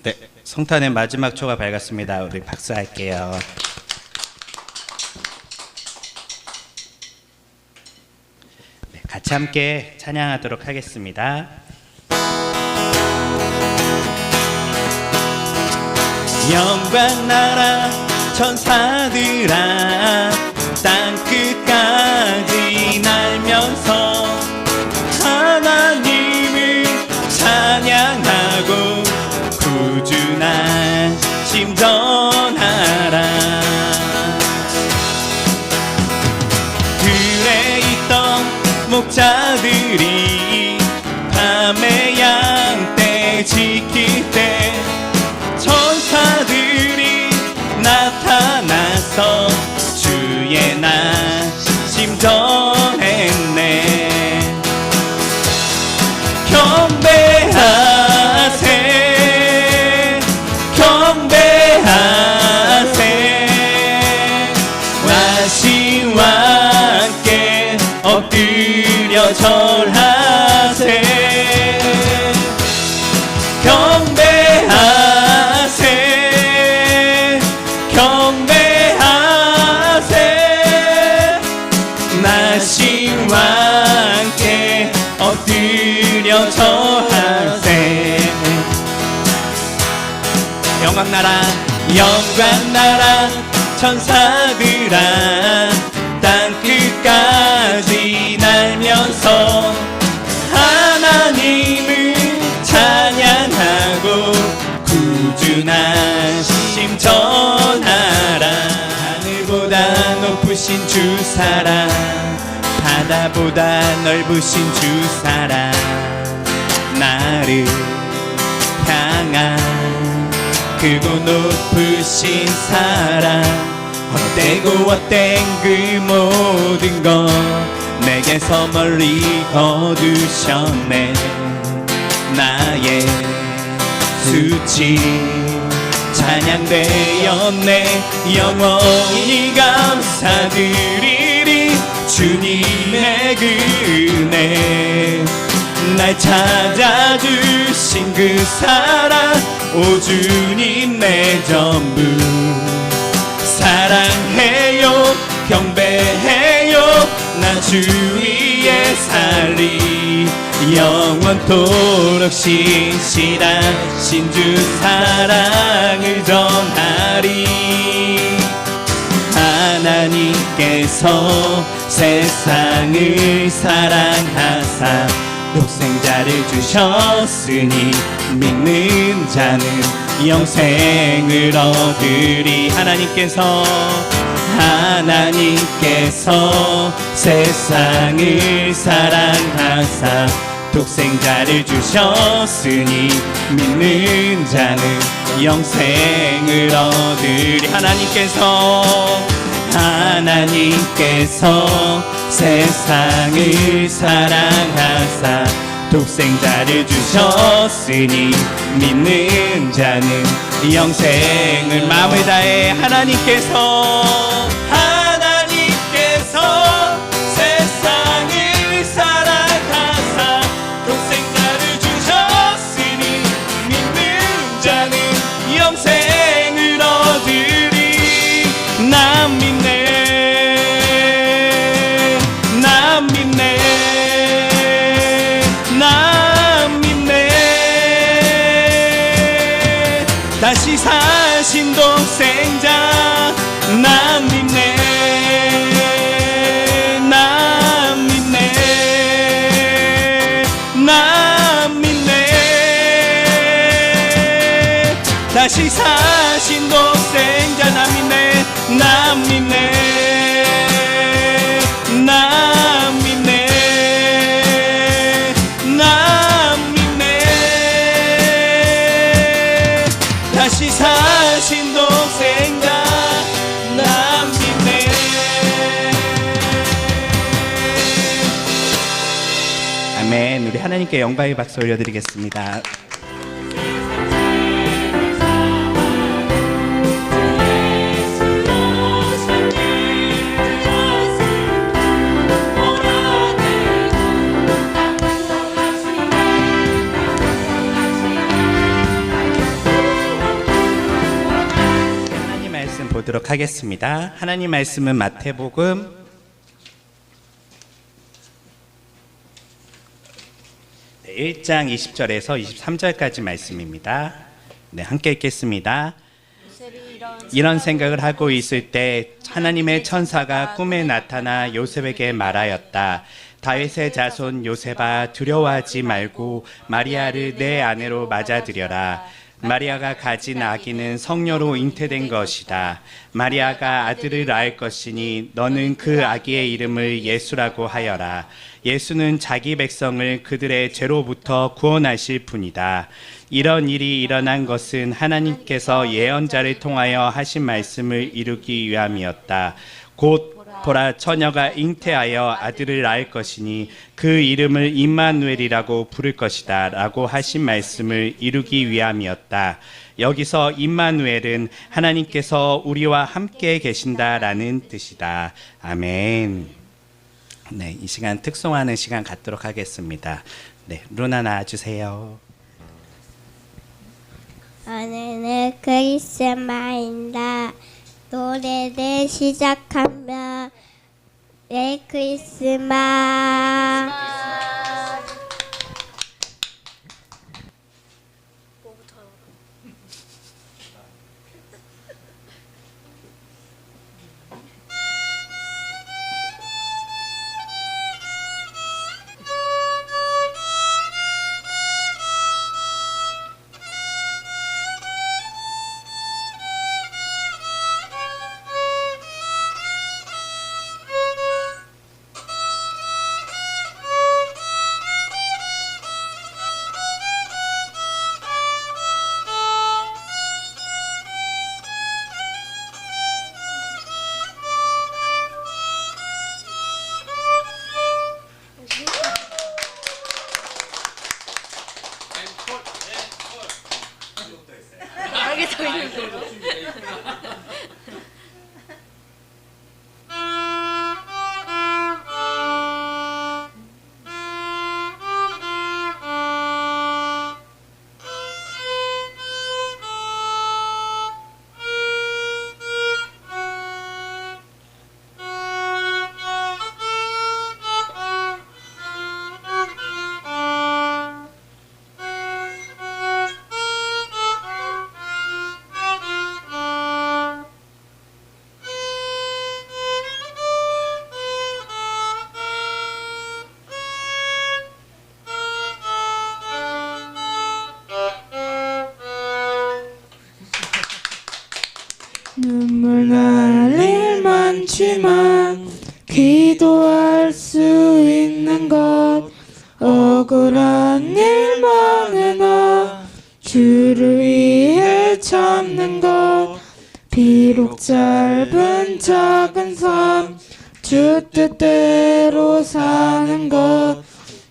네, 성탄의 마지막 초가 밝았습니다. 우리 박수할게요. 네, 같이 함께 찬양하도록 하겠습니다. 영광 나라 천사들아 땅끝까지 날면서 하나님을 찬양하고 구주하심 전하라. 들에 있던 목자들이 밤에 양떼 지킬 때 천사들이 나타나서 주의 나심 전했네. 경배하세 경배하세 와신 왕께 엎드려 절하세. 경배하세 경배하세 나신 왕께 엎드려 절하세. 영광나라 영광나라 천사들아 땅끝까지 날면서 하나님을 찬양하고 구주하심 전하라. 하늘보다 높으신 주 사랑 바다보다 넓으신 주 사랑 나를 향한 크고 높으신 사랑 헛되고 헛된 그 모든 것 내게서 멀리 거두셨네. 나의 수치 찬양되었네. 영원히 감사드리리 주님의 그 은혜. 날 찾아주신 그 사랑 오 주님 내 전부 사랑해요 경배해요 나 주 위에 살리. 영원토록 신실하신 주 사랑을 전하리. 하나님께서 세상을 사랑하사 독생자를 주셨으니 믿는 자는 영생을 얻으리. 하나님께서 세상을 사랑하사 독생자를 주셨으니 믿는 자는 영생을 얻으리. 하나님께서 세상을 사랑하사 독생자를 주셨으니 믿는 자는 영생을. 마음을 다해 하나님께서 세상을 사랑하사 독생자를 주셨으니 믿는 자는 영생을 얻으리. 난 믿네 난 믿네 난 믿네 다시 사신 독생자 난 믿네 난 믿네 난 믿네 다시 사신 독생자 난 믿네 난 믿네 난 믿네 난 믿네 다시 사신 독생자 난 믿네. 아멘. 우리 하나님께 영광의 박수 올려드리겠습니다. 보도록 하겠습니다. 하나님 말씀은 마태복음 1장 20절에서 23절까지 말씀입니다. 네, 함께 읽겠습니다. 이런 생각을 하고 있을 때 하나님의 천사가 꿈에 나타나 요셉에게 말하였다. 다윗의 자손 요셉아, 두려워하지 말고 마리아를 내 아내로 맞아들여라. 마리아가 가진 아기는 성녀로 잉태된 것이다. 마리아가 아들을 낳을 것이니 너는 그 아기의 이름을 예수라고 하여라. 예수는 자기 백성을 그들의 죄로부터 구원하실 분이다. 이런 일이 일어난 것은 하나님께서 예언자를 통하여 하신 말씀을 이루기 위함이었다. 곧 보라, 처녀가 잉태하여 아들을 낳을 것이니 그 이름을 임마누엘이라고 부를 것이다 라고 하신 말씀을 이루기 위함이었다. 여기서 임마누엘은 하나님께서 우리와 함께 계신다라는 뜻이다. 아멘. 네, 이 시간 특송하는 시간 갖도록 하겠습니다. 네, 루나 나와주세요. 오늘은 크리스마스입니다. 노래를 시작하면 메리 크리스마스. 눈물 날 일 많지만 기도할 수 있는 것, 억울한 일만 해나 주를 위해 참는 것, 비록 짧은 작은 삶 주 뜻대로 사는 것,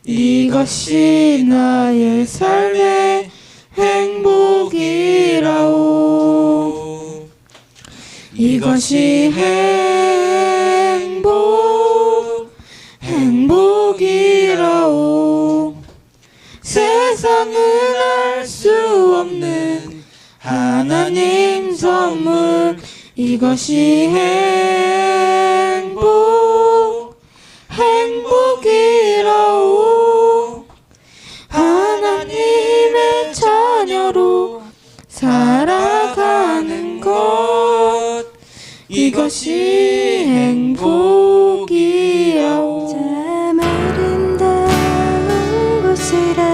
이것이 나의 삶의 행복이라오. 이것이 행복이라오. 세상은 알 수 없는 하나님 선물, 이것이 행복이라오. 하나님의 자녀로 살아가는 것, 이것이 행복이라오. 참 아름다운 곳이라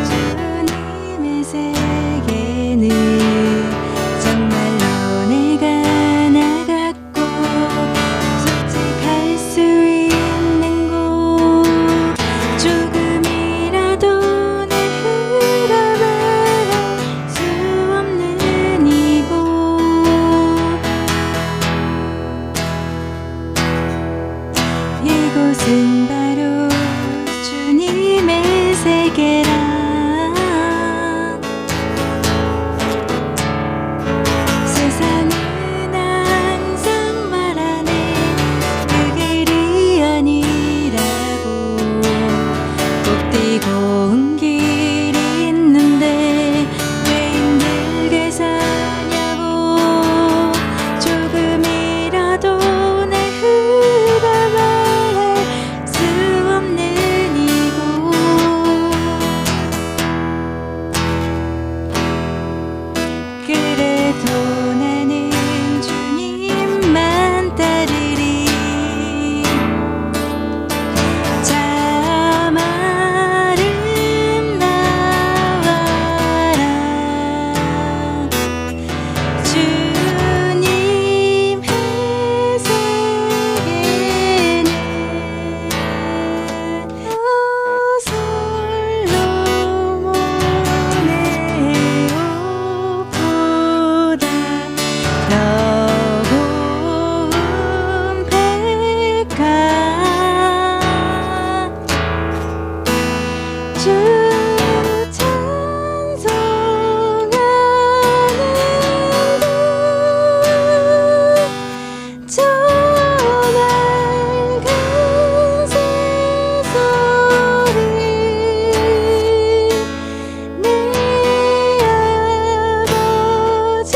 주님의 세계는 정말로 내가 나갔고 솔직할 수 있는 곳, 조금이라도 내 흘러갈 수 없는 이곳, 이곳은 바로 주님의 세계라. 세상은 항상 말하네 그 길이 아니라고. 꼭 뛰고 온 길이 있는데 왜 힘들게 사냐고. 조금 주 찬송하는 저날 큰 새소리 내 아버지의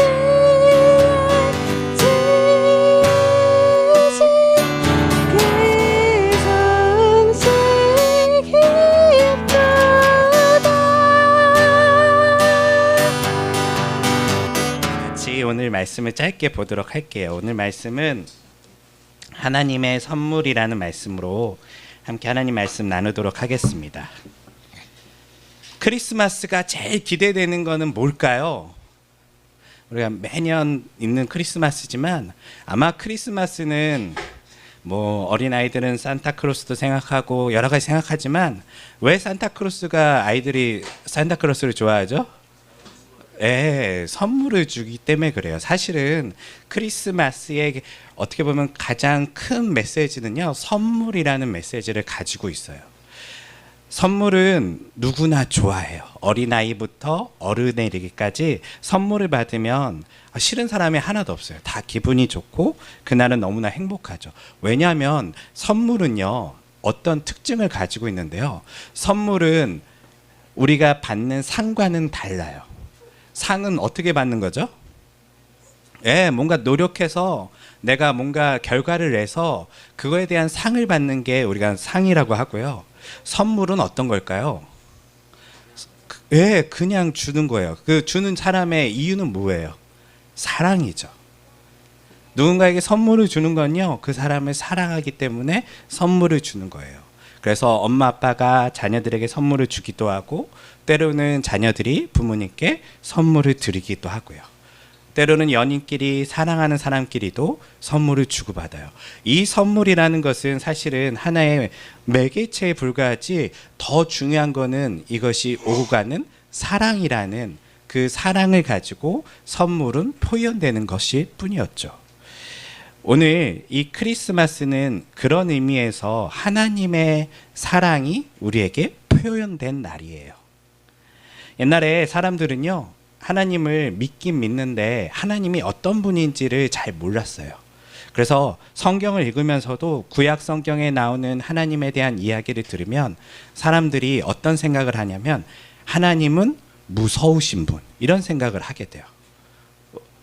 지으신 그 성실 기쁘다. 같이 오늘 말씀을 짧게 보도록 할게요. 오늘 말씀은 하나님의 선물이라는 말씀으로 함께 하나님 말씀 나누도록 하겠습니다. 크리스마스가 제일 기대되는 거는 뭘까요? 우리가 매년 있는 크리스마스지만 아마 크리스마스는 뭐 어린아이들은 산타크로스도 생각하고 여러 가지 생각하지만 왜 산타크로스가 아이들이 산타크로스를 좋아하죠? 예, 선물을 주기 때문에 그래요. 사실은 크리스마스의 어떻게 보면 가장 큰 메시지는요, 선물이라는 메시지를 가지고 있어요. 선물은 누구나 좋아해요. 어린아이부터 어른에 이르기까지 선물을 받으면 싫은 사람이 하나도 없어요. 다 기분이 좋고 그날은 너무나 행복하죠. 왜냐하면 선물은요, 어떤 특징을 가지고 있는데요. 선물은 우리가 받는 상과는 달라요. 상은 어떻게 받는 거죠? 예, 뭔가 노력해서 내가 뭔가 결과를 내서 그거에 대한 상을 받는 게 우리가 상이라고 하고요. 선물은 어떤 걸까요? 예, 그냥 주는 거예요. 그 주는 사람의 이유는 뭐예요? 사랑이죠. 누군가에게 선물을 주는 건요, 그 사람을 사랑하기 때문에 선물을 주는 거예요. 그래서 엄마 아빠가 자녀들에게 선물을 주기도 하고 때로는 자녀들이 부모님께 선물을 드리기도 하고요. 때로는 연인끼리 사랑하는 사람끼리도 선물을 주고받아요. 이 선물이라는 것은 사실은 하나의 매개체에 불과하지 더 중요한 거는 이것이 오고 가는 사랑이라는 그 사랑을 가지고 선물은 표현되는 것일 뿐이었죠. 오늘 이 크리스마스는 그런 의미에서 하나님의 사랑이 우리에게 표현된 날이에요. 옛날에 사람들은요, 하나님을 믿긴 믿는데 하나님이 어떤 분인지를 잘 몰랐어요. 그래서 성경을 읽으면서도 구약 성경에 나오는 하나님에 대한 이야기를 들으면 사람들이 어떤 생각을 하냐면 하나님은 무서우신 분, 이런 생각을 하게 돼요.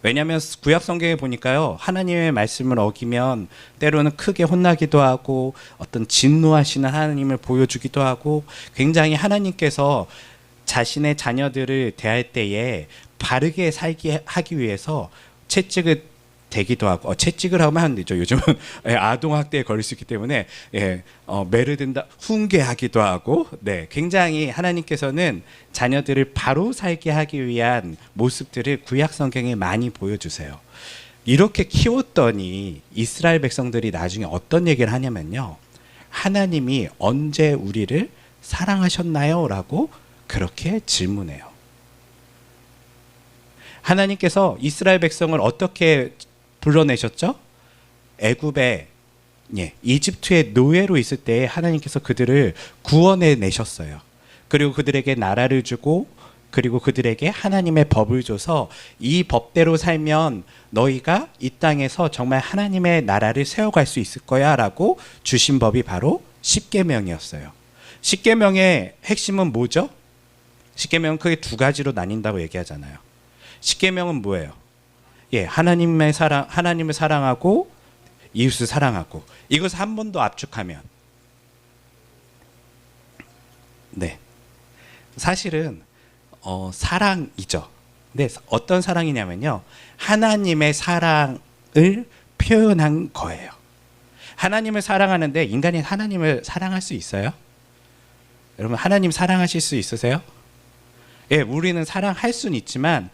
왜냐하면 구약 성경에 보니까요, 하나님의 말씀을 어기면 때로는 크게 혼나기도 하고 어떤 진노하시는 하나님을 보여주기도 하고 굉장히 하나님께서 자신의 자녀들을 대할 때에 바르게 살게 하기 위해서 채찍을 대기도 하고 채찍을 하면 안 되죠. 요즘은 아동학대에 걸릴 수 있기 때문에 매를 든다, 훈계하기도 하고, 네, 굉장히 하나님께서는 자녀들을 바로 살게 하기 위한 모습들을 구약 성경에 많이 보여주세요. 이렇게 키웠더니 이스라엘 백성들이 나중에 어떤 얘기를 하냐면요, 하나님이 언제 우리를 사랑하셨나요? 라고 그렇게 질문해요. 하나님께서 이스라엘 백성을 어떻게 불러내셨죠? 애굽에, 이집트의 노예로 있을 때 하나님께서 그들을 구원해 내셨어요. 그리고 그들에게 나라를 주고 그리고 그들에게 하나님의 법을 줘서 이 법대로 살면 너희가 이 땅에서 정말 하나님의 나라를 세워갈 수 있을 거야 라고 주신 법이 바로 십계명이었어요. 십계명의 핵심은 뭐죠? 십계명은 크게 두 가지로 나뉜다고 얘기하잖아요. 십계명은 뭐예요? 하나님을 사랑하고 이웃을 사랑하고, 이것을 한 번 더 압축하면, 사실은 사랑이죠. 근데 어떤 사랑이냐면요, 하나님의 사랑을 표현한 거예요. 하나님을 사랑하는데 인간이 하나님을 사랑할 수 있어요? 여러분, 하나님 사랑하실 수 있으세요? 우리는 사랑할 수는 있지만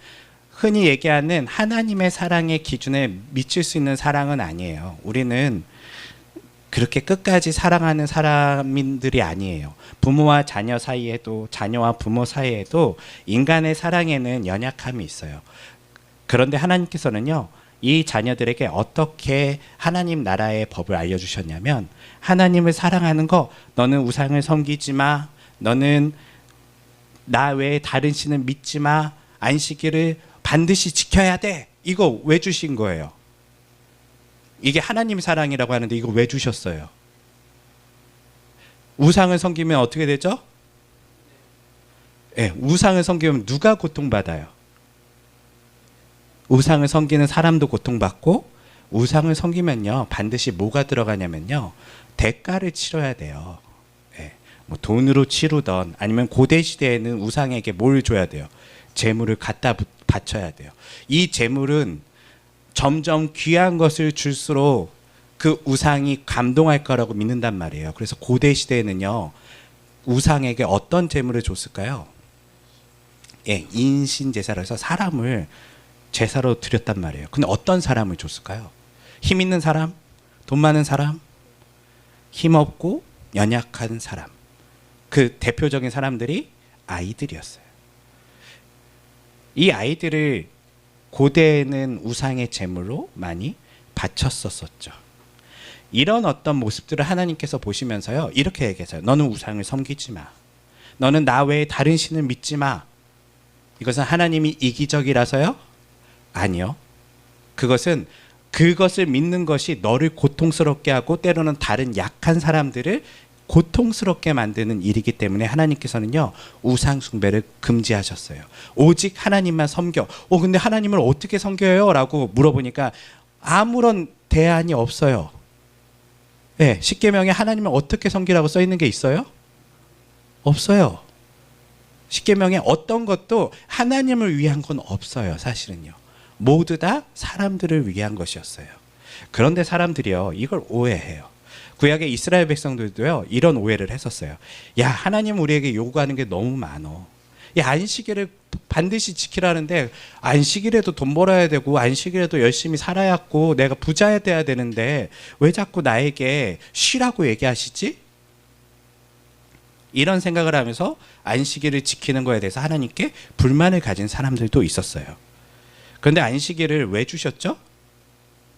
흔히 얘기하는 하나님의 사랑의 기준에 미칠 수 있는 사랑은 아니에요. 우리는 그렇게 끝까지 사랑하는 사람들이 아니에요. 부모와 자녀 사이에도, 자녀와 부모 사이에도 인간의 사랑에는 연약함이 있어요. 그런데 하나님께서는요, 이 자녀들에게 어떻게 하나님 나라의 법을 알려주셨냐면, 하나님을 사랑하는 거, 너는 우상을 섬기지 마, 너는 나 외에 다른 신은 믿지 마. 안식일을 반드시 지켜야 돼. 이거 왜 주신 거예요? 이게 하나님 사랑이라고 하는데 이거 왜 주셨어요? 우상을 섬기면 어떻게 되죠? 네, 우상을 섬기면 누가 고통받아요? 우상을 섬기는 사람도 고통받고, 우상을 섬기면요 반드시 뭐가 들어가냐면요 대가를 치러야 돼요. 네, 뭐 돈으로 치르던, 아니면 고대 시대에는 우상에게 뭘 줘야 돼요? 재물을 갖다 바쳐야 돼요. 이 재물은 점점 귀한 것을 줄수록 그 우상이 감동할 거라고 믿는단 말이에요. 그래서 고대 시대에는요 우상에게 어떤 재물을 줬을까요? 예, 인신 제사로 해서 사람을 제사로 드렸단 말이에요. 근데 어떤 사람을 줬을까요? 힘 있는 사람? 돈 많은 사람? 힘 없고 연약한 사람. 그 대표적인 사람들이 아이들이었어요. 이 아이들을 고대에는 우상의 제물로 많이 바쳤었죠. 이런 어떤 모습들을 하나님께서 보시면서요 이렇게 얘기하세요. 너는 우상을 섬기지 마. 너는 나 외에 다른 신을 믿지 마. 이것은 하나님이 이기적이라서요? 아니요. 그것을 믿는 것이 너를 고통스럽게 하고 때로는 다른 약한 사람들을 고통스럽게 만드는 일이기 때문에 하나님께서는요 우상 숭배를 금지하셨어요. 오직 하나님만 섬겨. 근데 하나님을 어떻게 섬겨요? 라고 물어보니까 아무런 대안이 없어요. 네, 십계명에 하나님을 어떻게 섬기라고 써 있는 게 있어요? 없어요. 십계명에 어떤 것도 하나님을 위한 건 없어요. 사실은요 모두 다 사람들을 위한 것이었어요. 그런데 사람들이요 이걸 오해해요. 구약의 이스라엘 백성들도요 이런 오해를 했었어요. 야, 하나님 우리에게 요구하는 게 너무 많어. 야, 안식일을 반드시 지키라는데 안식일에도 돈 벌어야 되고 안식일에도 열심히 살아야 하고 내가 부자야 돼야 되는데 왜 자꾸 나에게 쉬라고 얘기하시지? 이런 생각을 하면서 안식일을 지키는 거에 대해서 하나님께 불만을 가진 사람들도 있었어요. 그런데 안식일을 왜 주셨죠?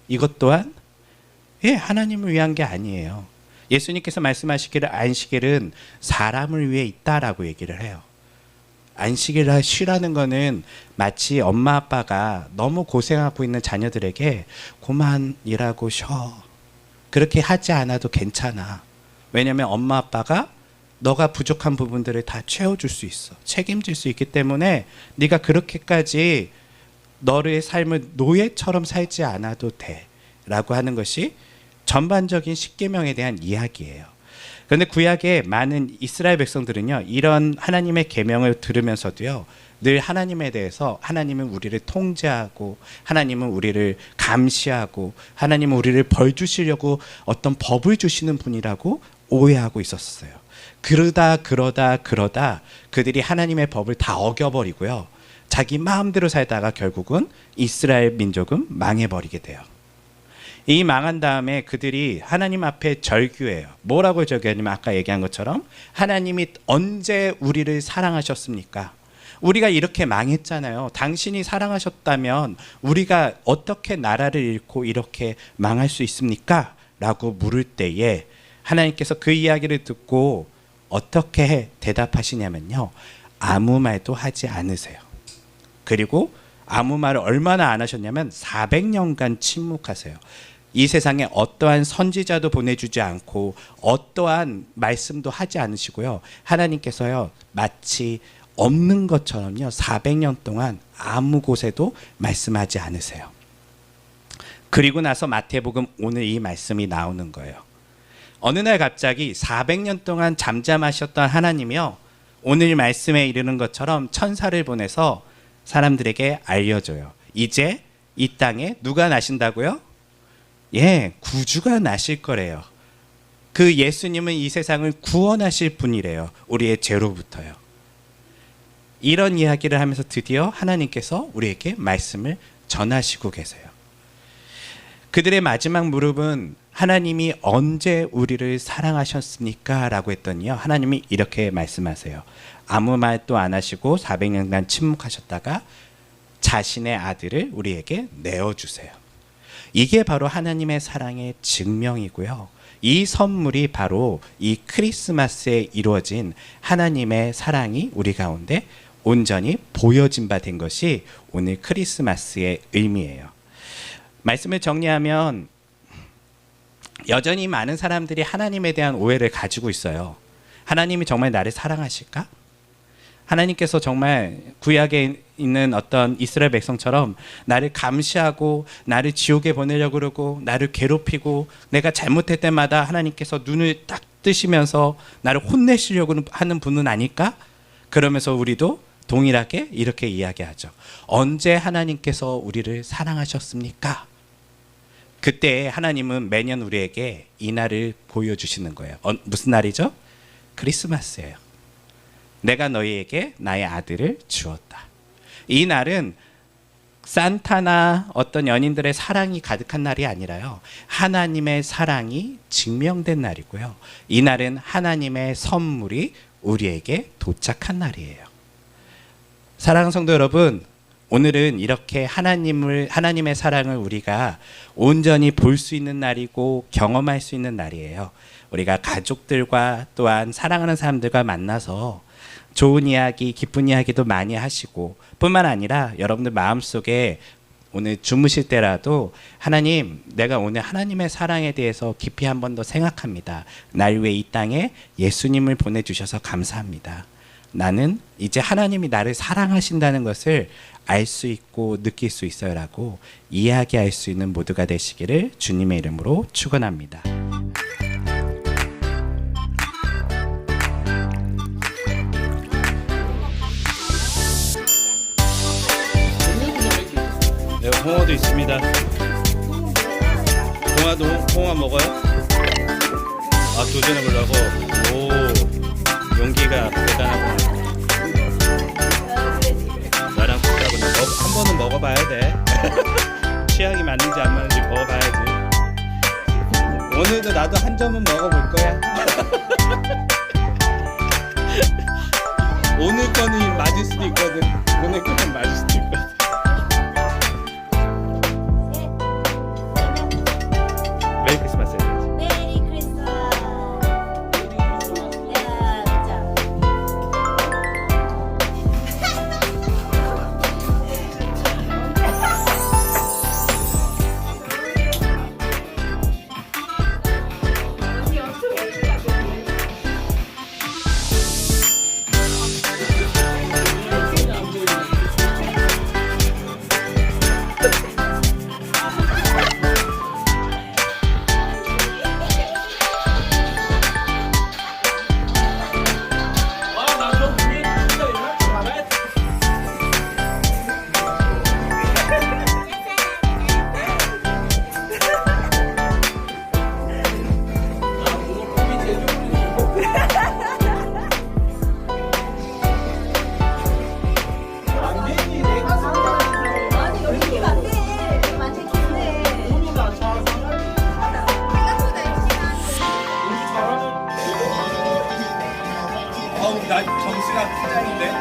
이것 또한 하나님을 위한 게 아니에요. 예수님께서 말씀하시기를 안식일은 사람을 위해 있다라고 얘기를 해요. 안식일을 쉬라는 거는 마치 엄마 아빠가 너무 고생하고 있는 자녀들에게 그만 일하고 쉬어. 그렇게 하지 않아도 괜찮아. 왜냐하면 엄마 아빠가 너가 부족한 부분들을 다 채워줄 수 있어. 책임질 수 있기 때문에 네가 그렇게까지 너의 삶을 노예처럼 살지 않아도 돼. 라고 하는 것이 전반적인 십계명에 대한 이야기예요. 그런데 구약의 많은 이스라엘 백성들은요 이런 하나님의 계명을 들으면서도요 늘 하나님에 대해서 하나님은 우리를 통제하고 하나님은 우리를 감시하고 하나님은 우리를 벌 주시려고 어떤 법을 주시는 분이라고 오해하고 있었어요. 그러다 그들이 하나님의 법을 다 어겨버리고요 자기 마음대로 살다가 결국은 이스라엘 민족은 망해버리게 돼요. 이 망한 다음에 그들이 하나님 앞에 절규해요. 뭐라고 절규하냐면 아까 얘기한 것처럼 하나님이 언제 우리를 사랑하셨습니까? 우리가 이렇게 망했잖아요. 당신이 사랑하셨다면 우리가 어떻게 나라를 잃고 이렇게 망할 수 있습니까? 라고 물을 때에 하나님께서 그 이야기를 듣고 어떻게 대답하시냐면요 아무 말도 하지 않으세요. 그리고 아무 말을 얼마나 안 하셨냐면 400년간 침묵하세요. 이 세상에 어떠한 선지자도 보내주지 않고 어떠한 말씀도 하지 않으시고요 하나님께서요 마치 없는 것처럼요 400년 동안 아무 곳에도 말씀하지 않으세요. 그리고 나서 마태복음 오늘 이 말씀이 나오는 거예요. 어느 날 갑자기 400년 동안 잠잠하셨던 하나님이요 오늘 말씀에 이르는 것처럼 천사를 보내서 사람들에게 알려줘요. 이제 이 땅에 누가 나신다고요? 구주가 나실 거래요. 그 예수님은 이 세상을 구원하실 분이래요. 우리의 죄로부터요. 이런 이야기를 하면서 드디어 하나님께서 우리에게 말씀을 전하시고 계세요. 그들의 마지막 물음은 하나님이 언제 우리를 사랑하셨습니까? 라고 했더니요 하나님이 이렇게 말씀하세요. 아무 말도 안 하시고 400년간 침묵하셨다가 자신의 아들을 우리에게 내어주세요. 이게 바로 하나님의 사랑의 증명이고요 이 선물이 바로 이 크리스마스에 이루어진 하나님의 사랑이 우리 가운데 온전히 보여진 바 된 것이 오늘 크리스마스의 의미예요. 말씀을 정리하면 여전히 많은 사람들이 하나님에 대한 오해를 가지고 있어요. 하나님이 정말 나를 사랑하실까? 하나님께서 정말 구약에 있는 어떤 이스라엘 백성처럼 나를 감시하고 나를 지옥에 보내려고 그러고 나를 괴롭히고 내가 잘못할 때마다 하나님께서 눈을 딱 뜨시면서 나를 혼내시려고 하는 분은 아닐까? 그러면서 우리도 동일하게 이렇게 이야기하죠. 언제 하나님께서 우리를 사랑하셨습니까? 그때 하나님은 매년 우리에게 이 날을 보여주시는 거예요. 무슨 날이죠? 크리스마스예요. 내가 너희에게 나의 아들을 주었다. 이 날은 산타나 어떤 연인들의 사랑이 가득한 날이 아니라요. 하나님의 사랑이 증명된 날이고요. 이 날은 하나님의 선물이 우리에게 도착한 날이에요. 사랑하는 성도 여러분, 오늘은 이렇게 하나님의 사랑을 우리가 온전히 볼 수 있는 날이고 경험할 수 있는 날이에요. 우리가 가족들과 또한 사랑하는 사람들과 만나서 좋은 이야기, 기쁜 이야기도 많이 하시고 뿐만 아니라 여러분들 마음속에 오늘 주무실 때라도 하나님, 내가 오늘 하나님의 사랑에 대해서 깊이 한 번 더 생각합니다. 날 위해 이 땅에 예수님을 보내주셔서 감사합니다. 나는 이제 하나님이 나를 사랑하신다는 것을 알 수 있고 느낄 수 있어요라고 이야기할 수 있는 모두가 되시기를 주님의 이름으로 축원합니다. 네, 홍어도 있습니다. 홍어 먹어요? 아, 도전해 보려고. 오, 용기가 대단하구나. 나랑 붙자고 한 번은 먹어봐야 돼. 취향이 맞는지 안 맞는지 먹어봐야지. 오늘도 나도 한 점은 먹어볼 거야. 오늘 거는 맞을 수도 있거든. 오늘 거는 맞을 수도 있거든. 메리 크리스마스. 메리 크리스마스. 나 점수가 가자는데.